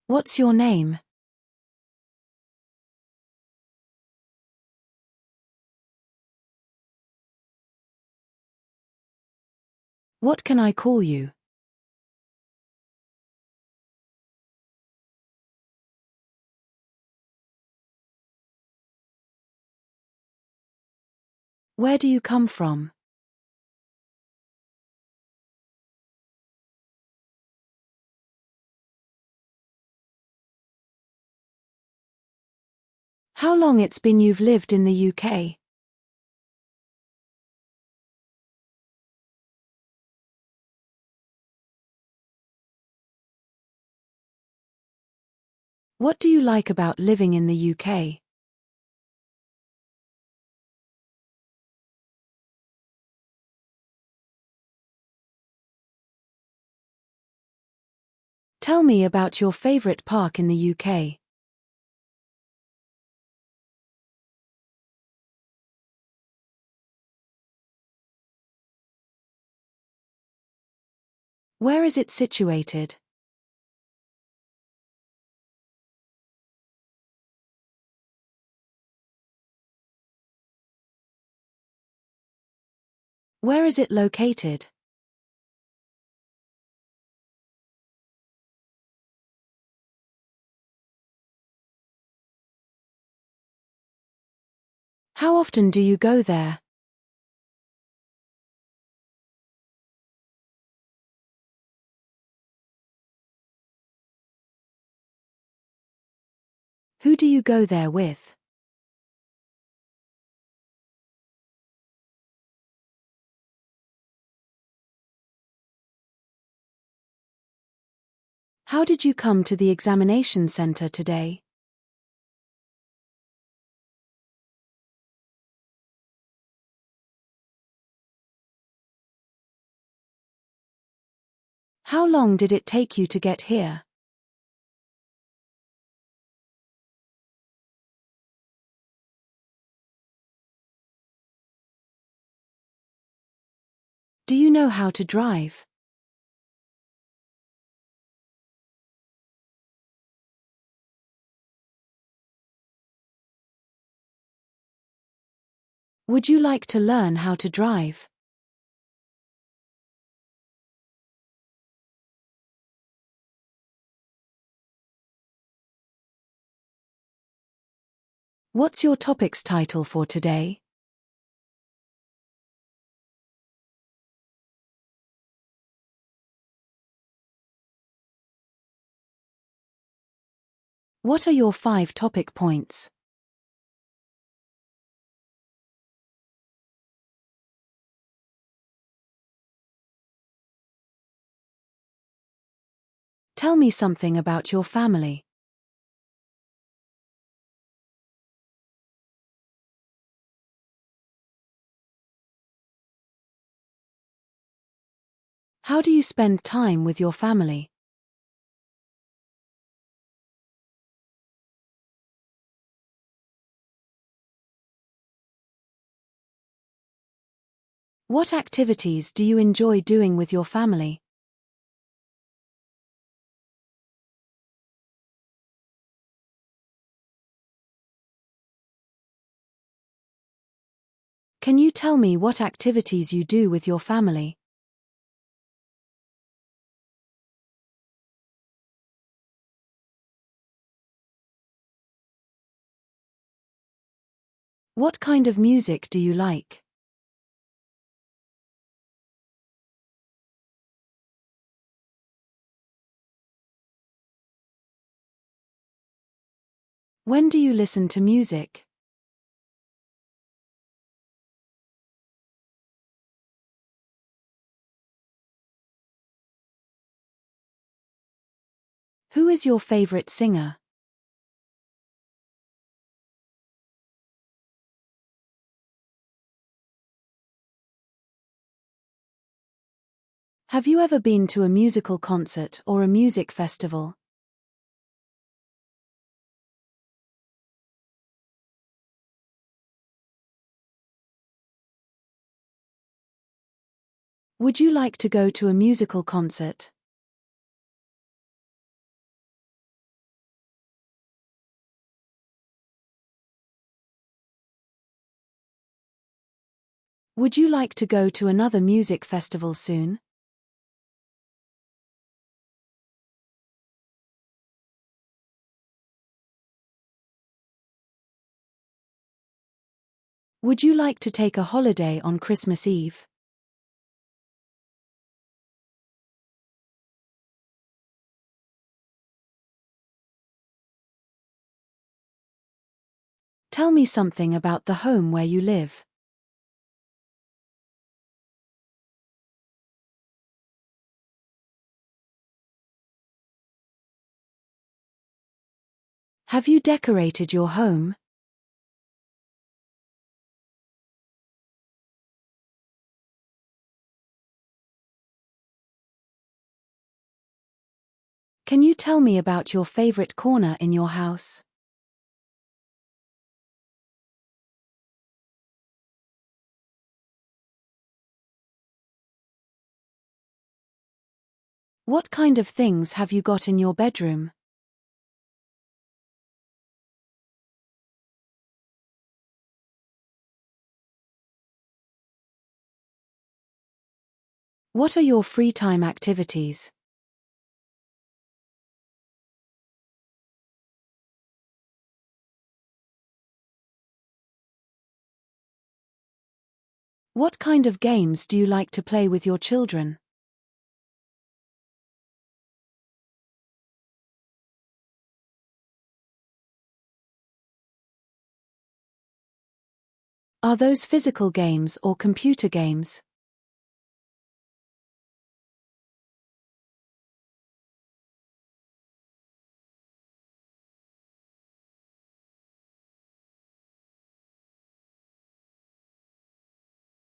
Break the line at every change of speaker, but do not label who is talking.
What's your name? What can I call you? Where do you come from? How long it's been you've lived in the UK? What do you like about living in the UK? Tell me about your favourite park in the UK. Where is it situated? Where is it located? How often do you go there? Who do you go there with? How did you come to the examination centre today? How long did it take you to get here? Do you know how to drive? Would you like to learn how to drive? What's your topic's title for today? What are your 5 topic points? Tell me something about your family. How do you spend time with your family? What activities do you enjoy doing with your family? Can you tell me what activities you do with your family? What kind of music do you like? When do you listen to music? Who is your favorite singer? Have you ever been to a musical concert or a music festival? Would you like to go to a musical concert? Would you like to go to another music festival soon? Would you like to take a holiday on Christmas Eve? Tell me something about the home where you live. Have you decorated your home? Can you tell me about your favorite corner in your house? What kind of things have you got in your bedroom? What are your free time activities? What kind of games do you like to play with your children? Are those physical games or computer games?